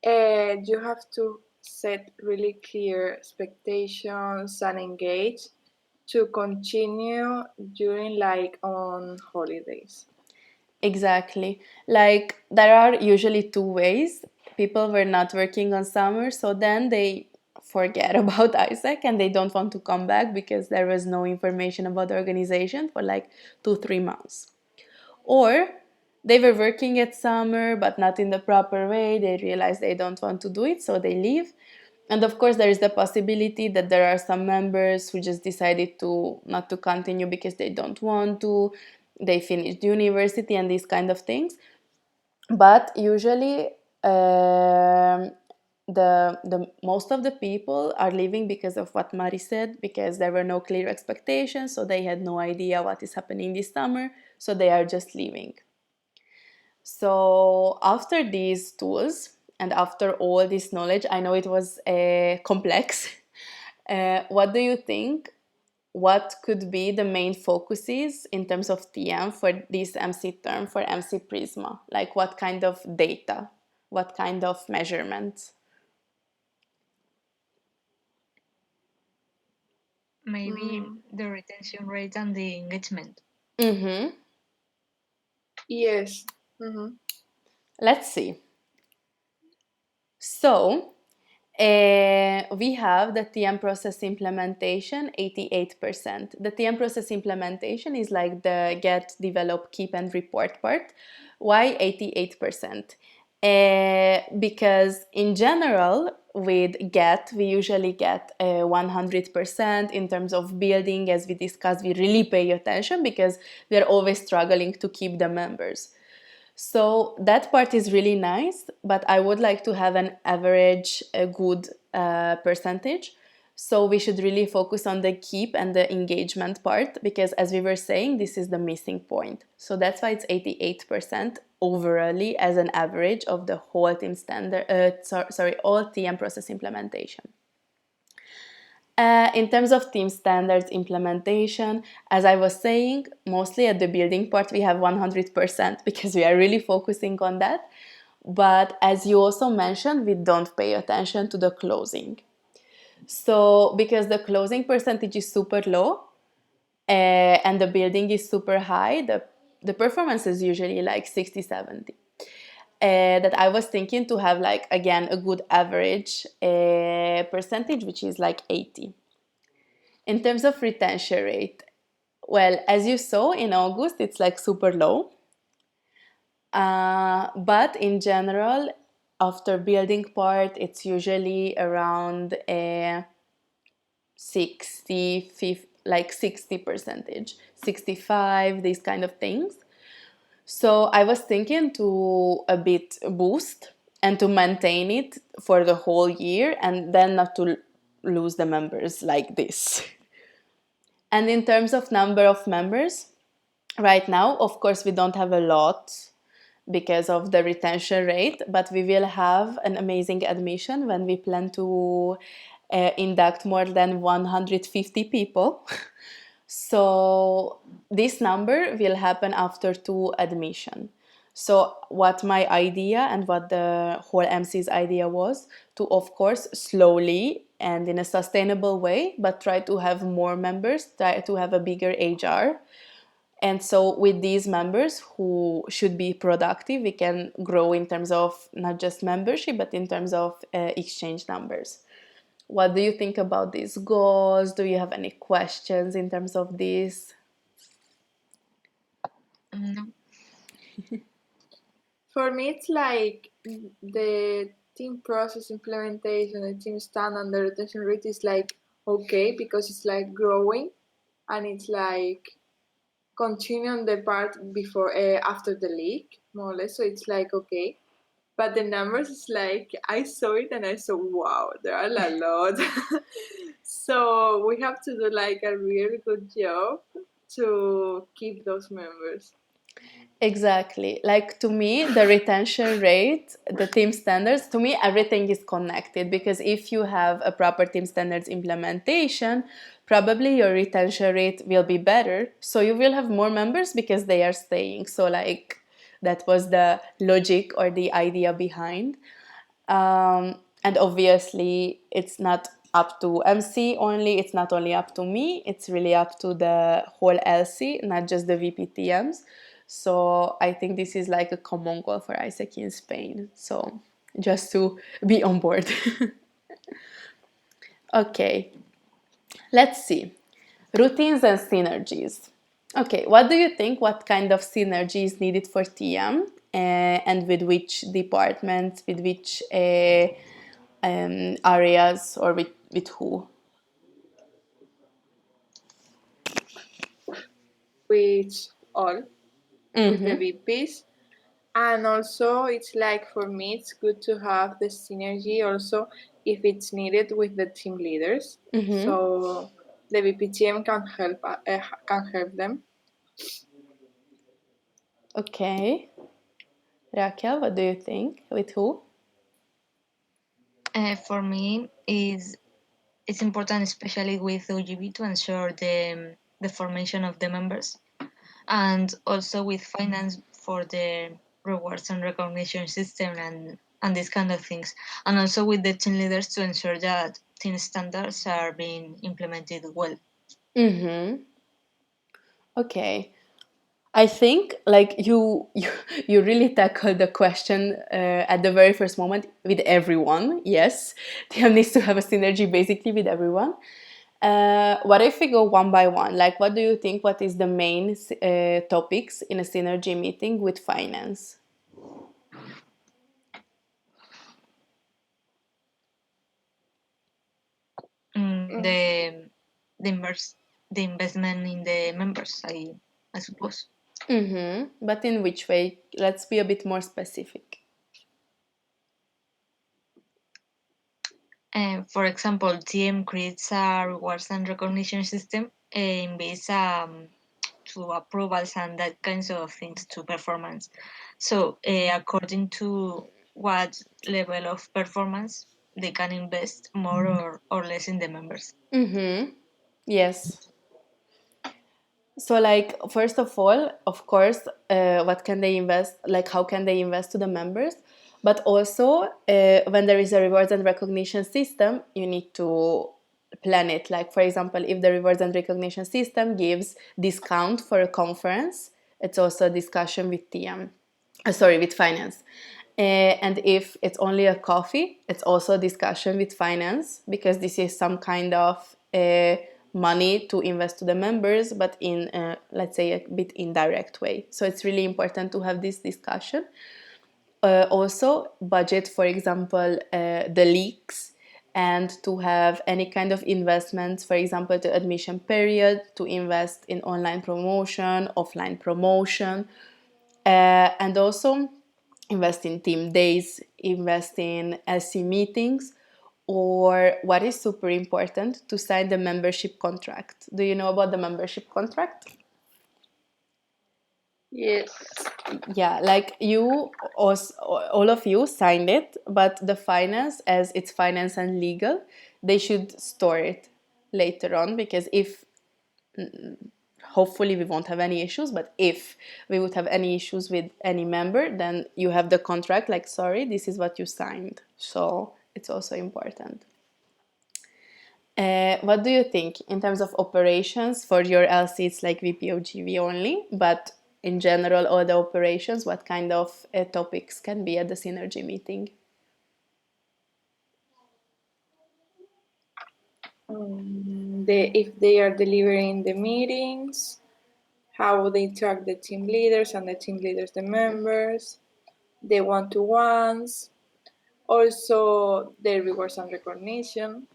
you have to set really clear expectations and engage to continue during like on holidays. Exactly. Like there are usually two ways. People were not working on summer, so then they forget about Isaac and they don't want to come back because there was no information about the organization for like 2, 3 months. Or they were working at summer but not in the proper way. They realize they don't want to do it, so they leave. And of course, there is the possibility that there are some members who just decided to not to continue because they don't want to. They finished university and these kind of things. But usually, the most of the people are leaving because of what Mari said, because there were no clear expectations, so they had no idea what is happening this summer, so they are just leaving. So after these tools and after all this knowledge, I know it was complex. What do you think? What could be the main focuses in terms of TM for this MC term, for MC Prisma? Like what kind of data? What kind of measurements? Maybe the retention rate and the engagement. Mm-hmm. Yes. Let's see. So, we have the TM process implementation, 88%. The TM process implementation is like the get, develop, keep, and report part. Why 88%? Because in general, with get, we usually get 100% in terms of building. As we discussed, we really pay attention because we are always struggling to keep the members. So that part is really nice, but I would like to have an average, a good percentage. So we should really focus on the keep and the engagement part because, as we were saying, this is the missing point. So that's why it's 88% overally as an average of the whole team standard. All TM process implementation. In terms of team standards implementation, as I was saying, mostly at the building part we have 100% because we are really focusing on that. But as you also mentioned, we don't pay attention to the closing. So because the closing percentage is super low and the building is super high, the performance is usually like 60, 70. That I was thinking to have like again a good average percentage, which is like 80. In terms of retention rate, well, as you saw in August, it's like super low. But in general, after building part, it's usually around 60, 50, like 60 percentage, 65, these kind of things. So I was thinking to a bit boost and to maintain it for the whole year and then not to lose the members like this. And in terms of number of members, right now, of course, we don't have a lot because of the retention rate, but we will have an amazing admission when we plan to induct more than 150 people. So this number will happen after 2 admission. So what my idea and what the whole MC's idea was to, of course, slowly and in a sustainable way, but try to have more members, try to have a bigger HR. And so with these members who should be productive, we can grow in terms of not just membership, but in terms of exchange numbers. What do you think about these goals? Do you have any questions in terms of this? No. For me, it's like the team process implementation, the team standard, the retention rate is like okay because it's like growing and it's like continuing the part before after the league more or less. So it's like okay, but the numbers is like I saw it and I saw wow, there are a lot. So we have to do like a really good job to keep those members. Exactly. Like to me, the retention rate, the team standards, to me, everything is connected because if you have a proper team standards implementation, probably your retention rate will be better. So you will have more members because they are staying. So, like, that was the logic or the idea behind. And obviously, it's not up to MC only, it's not only up to me, it's really up to the whole LC, not just the VPTMs. So I think this is like a common goal for ISEC in Spain. So just to be on board. Okay, let's see. Routines and synergies. Okay, what do you think? What kind of synergy is needed for TM and with which departments, with which areas, or with who? With all, with the Mm-hmm. VPs. And also, it's like for me, it's good to have the synergy also if it's needed with the team leaders. Mm-hmm. So the VPTM can help them. Okay. Raquel, what do you think? With who? For me, is it's important, especially with OGB, to ensure the formation of the members, and also with finance for the rewards and recognition system and these kind of things, and also with the team leaders to ensure that team standards are being implemented well. Mm-hmm. Okay. I think like you really tackled the question at the very first moment with everyone. Yes, TM needs to have a synergy basically with everyone. What if we go one by one? Like, what do you think? What is the main topics in a synergy meeting with finance? Mm. The invest the investment in the members, I suppose. Mm-hmm. But in which way? Let's be a bit more specific. For example, TM creates a rewards and recognition system in base to approvals and that kinds of things to performance. So, according to what level of performance, they can invest more or less in the members. Mm-hmm. Yes. So, like, first of all, of course, what can they invest? Like, how can they invest to the members? But also, when there is a rewards and recognition system, you need to plan it. Like, for example, if the rewards and recognition system gives discount for a conference, it's also a discussion with TM. Sorry, with finance. And if it's only a coffee, it's also a discussion with finance because this is some kind of money to invest to the members, but in, let's say, a bit indirect way. So it's really important to have this discussion. Also, budget, for example, the leaks and to have any kind of investments, for example, the admission period, to invest in online promotion, offline promotion, and also invest in team days, invest in LC meetings, or what is super important, to sign the membership contract. Do you know about the membership contract? Yes. Yeah, like you, all of you signed it, but the finance, as it's finance and legal, they should store it later on because if hopefully we won't have any issues, but if we would have any issues with any member, then you have the contract like, sorry, this is what you signed. So it's also important. What do you think in terms of operations for your LC? It's like VPOGV only, but in general, all the operations, what kind of topics can be at the synergy meeting? if they are delivering the meetings, how they track the team leaders and the team leaders, the members, the one-to-ones, also the rewards and recognition,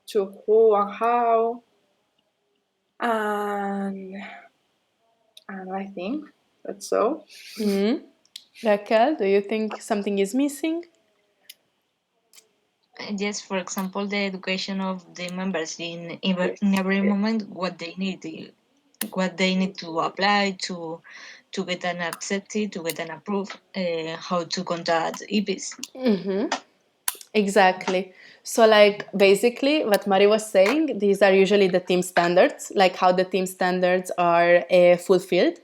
to who and how, and I think that's all. Raquel, do you think something is missing? Yes, for example, the education of the members in every moment, what they need to apply to get an accepted, to get an approved, how to contact EPs. Exactly. So, like, basically, what Mari was saying, these are usually the team standards, like how the team standards are fulfilled.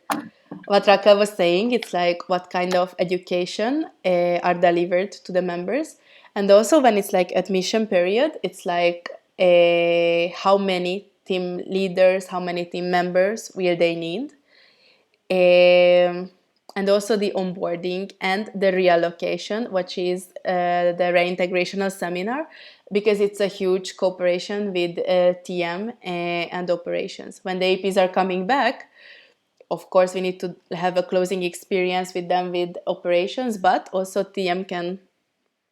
What Raquel was saying, it's like what kind of education are delivered to the members. And also, when it's like admission period, it's like how many team leaders, how many team members will they need. And also the onboarding and the reallocation, which is the reintegrational seminar, because it's a huge cooperation with TM and operations. When the APs are coming back, of course, we need to have a closing experience with them with operations, but also TM can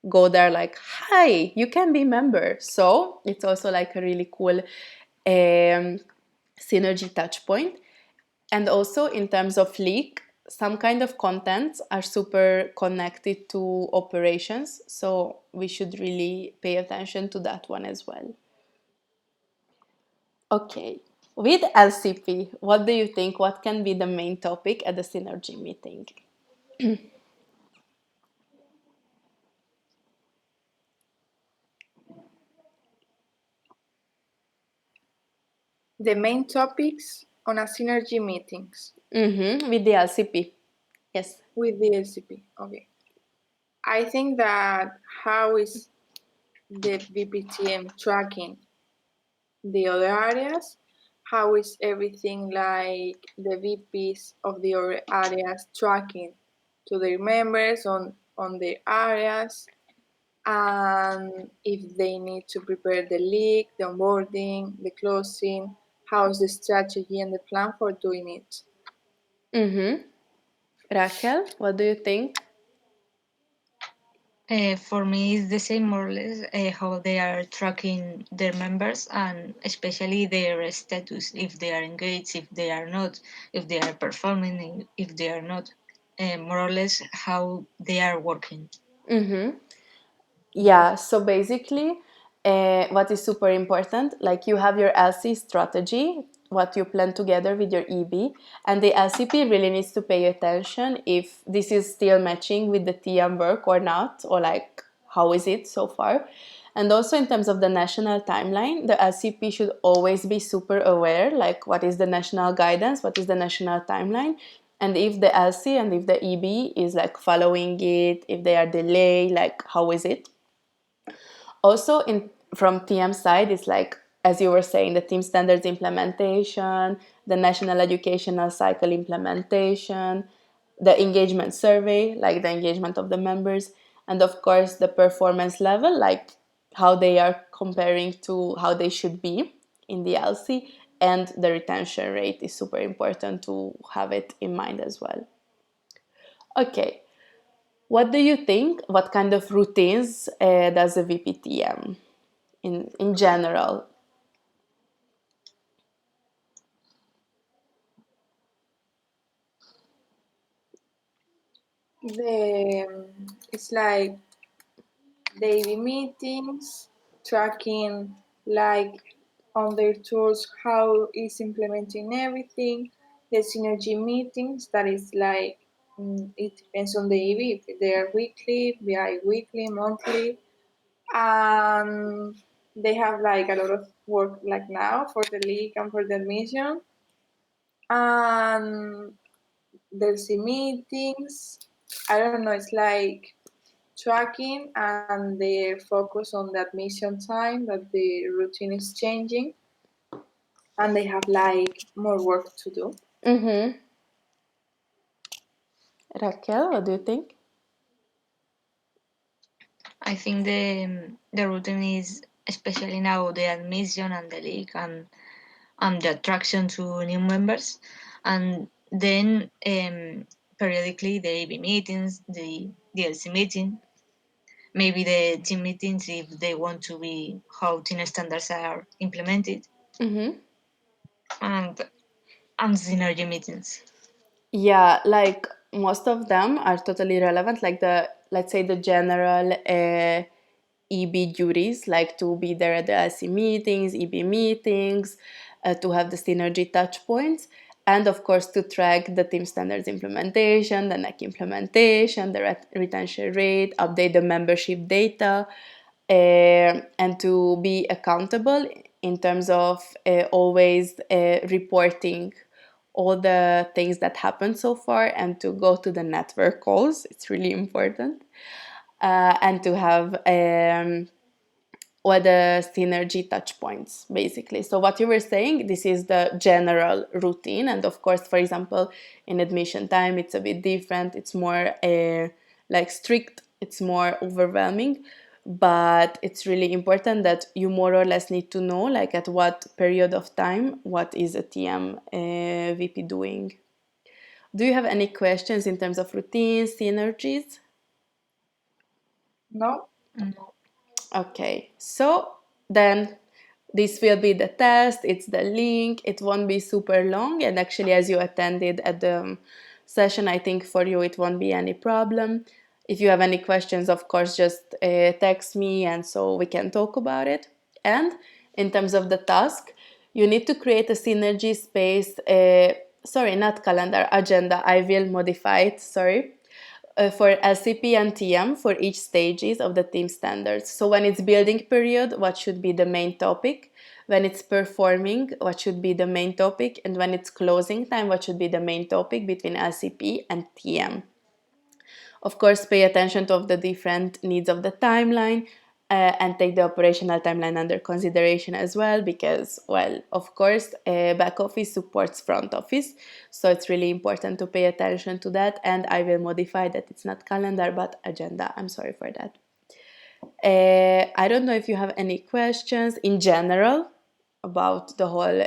go there like, hi, you can be member. So it's also like a really cool synergy touch point. And also in terms of leak, some kind of contents are super connected to operations. So we should really pay attention to that one as well. Okay. With LCP, what do you think? What can be the main topic at the synergy meeting? The main topics on a synergy meetings With the LCP. Yes. with the LCP. Okay. I think that how is the VPTM tracking the other areas? How is everything like the VPs of the other areas tracking to their members on their areas? And if they need to prepare the leak, the onboarding, the closing, how is the strategy and the plan for doing it? Raquel, what do you think? For me, it's the same more or less how they are tracking their members and especially their status, if they are engaged, if they are not, if they are performing, if they are not, more or less how they are working. Yeah, so basically, what is super important, like you have your LC strategy, what you plan together with your EB, and the LCP really needs to pay attention if this is still matching with the TM work or not, or like how is it so far. And also in terms of the national timeline, the LCP should always be super aware, like what is the national guidance, what is the national timeline, and if the LC and if the EB is like following it, if they are delayed, like how is it. Also in from TM side, it's like as you were saying, the team standards implementation, the national educational cycle implementation, the engagement survey, like the engagement of the members, and of course the performance level, like how they are comparing to how they should be in the LC, and the retention rate is super important to have it in mind as well. Okay, what do you think? What kind of routines does a VPTM in general? It's like daily meetings, tracking like on their tools how is implementing everything, the synergy meetings that is like it depends on the EV if they are weekly, bi-weekly, monthly, and they have like a lot of work like now for the league and for the admission, and there's the meetings. I don't know, it's like tracking and they focus on the admission time that the routine is changing and they have like more work to do. Mm-hmm. Raquel, what do you think? I think the routine is especially now the admission and the league and the attraction to new members. And then periodically the AB meetings, the LC meeting, maybe the team meetings if they want to be how team standards are implemented, Mm-hmm. and synergy meetings. Yeah, like most of them are totally relevant. Like the, let's say, the general EB duties, like to be there at the LC meetings, EB meetings, to have the synergy touch points, and of course to track the team standards implementation, the NEC implementation, the retention rate, update the membership data, and to be accountable in terms of always reporting all the things that happened so far, and to go to the network calls. It's really important. And to have all the synergy touch points, basically. So what you were saying, this is the general routine. And of course, for example, in admission time, it's a bit different. It's more like strict, it's more overwhelming. But it's really important that you more or less need to know, like at what period of time, what is a TM VP doing. Do you have any questions in terms of routines, synergies? No? No. Okay, so then this will be the test, it's the link, it won't be super long. And actually, as you attended at the session, I think for you it won't be any problem. If you have any questions, of course, just text me and so we can talk about it. And in terms of the task, you need to create a synergy space, sorry, not calendar, agenda. I will modify it, sorry, for LCP and TM for each stages of the team standards. So when it's building period, what should be the main topic? When it's performing, what should be the main topic? And when it's closing time, what should be the main topic between LCP and TM? Of course, pay attention to the different needs of the timeline, and take the operational timeline under consideration as well, because, well, of course, back office supports front office. So it's really important to pay attention to that. And I will modify that it's not calendar, but agenda. I'm sorry for that. I don't know if you have any questions in general about the whole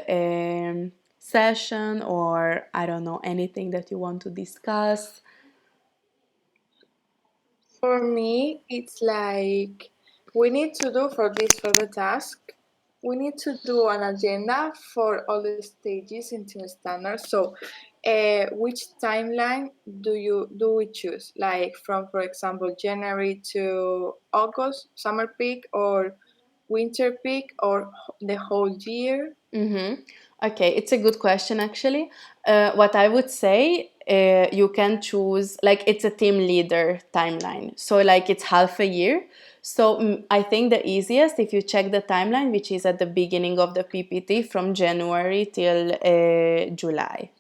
session, or I don't know, anything that you want to discuss. For me, it's like we need to do for the task, we need to do an agenda for all the stages into standards. So, which timeline do we choose? Like from, for example, January to August, summer peak, or winter peak, or the whole year? Mm-hmm. Okay, it's a good question actually. What I would say, you can choose, like, it's a team leader timeline. So, like, it's half a year. So, I think the easiest, if you check the timeline, which is at the beginning of the PPT from January till July.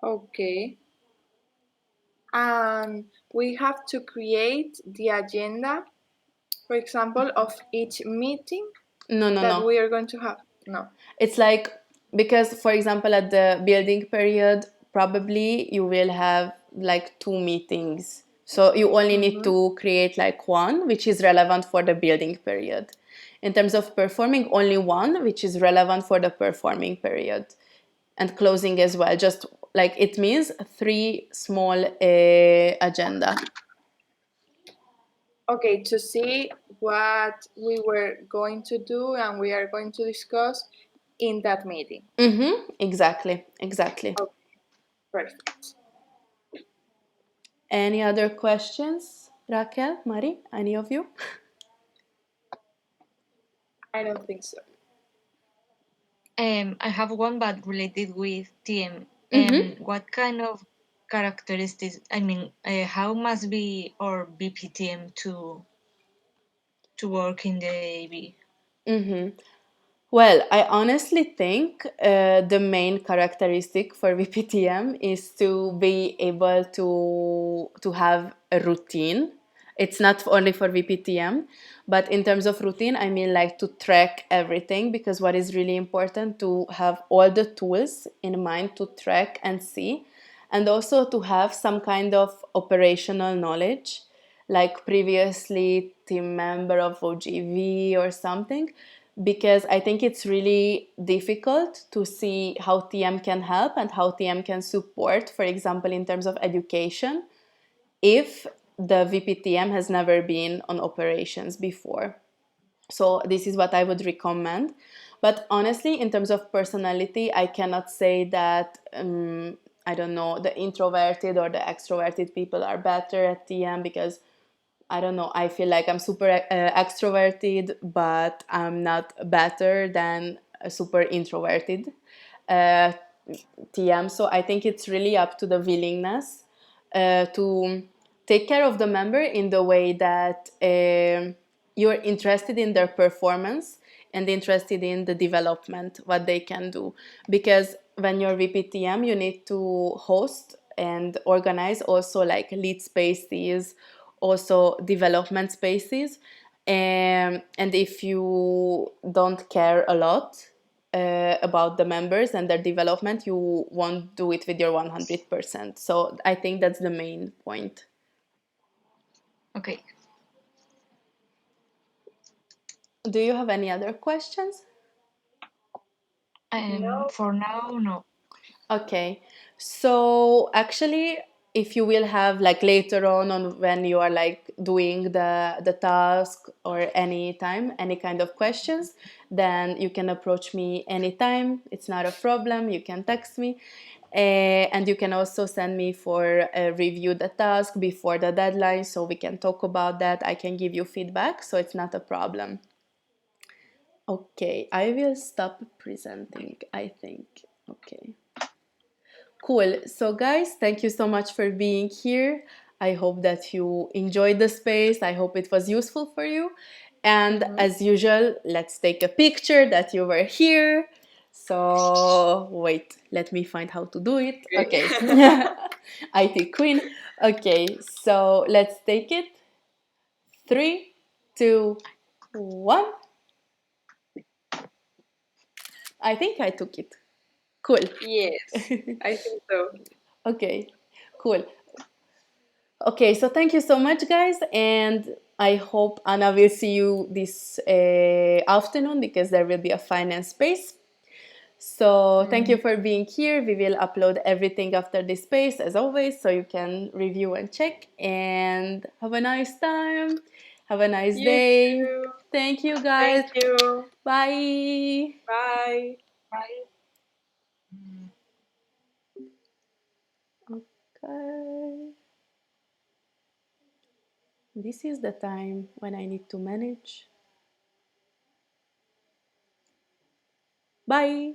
Okay. And we have to create the agenda, for example, of each meeting No, no, that no. we are going to have. No. It's like, because for example at the building period, probably you will have like two meetings, so you only need Mm-hmm. to create like one which is relevant for the building period. In terms of performing, only one which is relevant for the performing period, and closing as well. Just like, it means three small agenda. Okay, to see what we were going to do and we are going to discuss in that meeting. Mm-hmm. Exactly, exactly. Okay, perfect. Any other questions, Raquel, Mari, any of you? I don't think so. I have one, but related with TM. Mm-hmm. What kind of characteristics? I mean, how must be our BPTM to work in the AB? Mm-hmm. Well, I honestly think the main characteristic for VPTM is to be able to have a routine. It's not only for VPTM, but in terms of routine, I mean like to track everything, because what is really important to have all the tools in mind to track and see, and also to have some kind of operational knowledge, like previously team member of OGV or something, because I think it's really difficult to see how TM can help and how TM can support, for example, in terms of education, if the VPTM has never been on operations before. So this is what I would recommend. But honestly, in terms of personality, I cannot say that, I don't know, the introverted or the extroverted people are better at TM, because I don't know, I feel like I'm super extroverted, but I'm not better than a super introverted uh, TM. So I think it's really up to the willingness to take care of the member in the way that you're interested in their performance and interested in the development, what they can do. Because when you're VPTM, you need to host and organize also like lead spaces, also development spaces. And if you don't care a lot about the members and their development, you won't do it with your 100%. So I think that's the main point. Okay. Do you have any other questions? No. For now, no. Okay, so actually, if you will have like later on when you are like doing the task or any time any kind of questions, then you can approach me anytime. It's not a problem. You can text me, and you can also send me for review the task before the deadline, so we can talk about that. I can give you feedback, so it's not a problem. Okay, I will stop presenting, I think. Okay. Cool. So, guys, thank you so much for being here. I hope that you enjoyed the space. I hope it was useful for you. And as usual, let's take a picture that you were here. So, wait, let me find how to do it. Okay. IT Queen. Okay, so let's take it. 3, 2, 1. I think I took it. Cool. Yes, I think so. Okay, cool. Okay, so thank you so much, guys, and I hope Anna will see you this afternoon, because there will be a finance space. So thank you for being here. We will upload everything after this space, as always, so you can review and check. And have a nice time. Have a nice You day. too. Thank you, guys. Thank you. Bye. Bye. Bye. Okay. This is the time when I need to manage. Bye.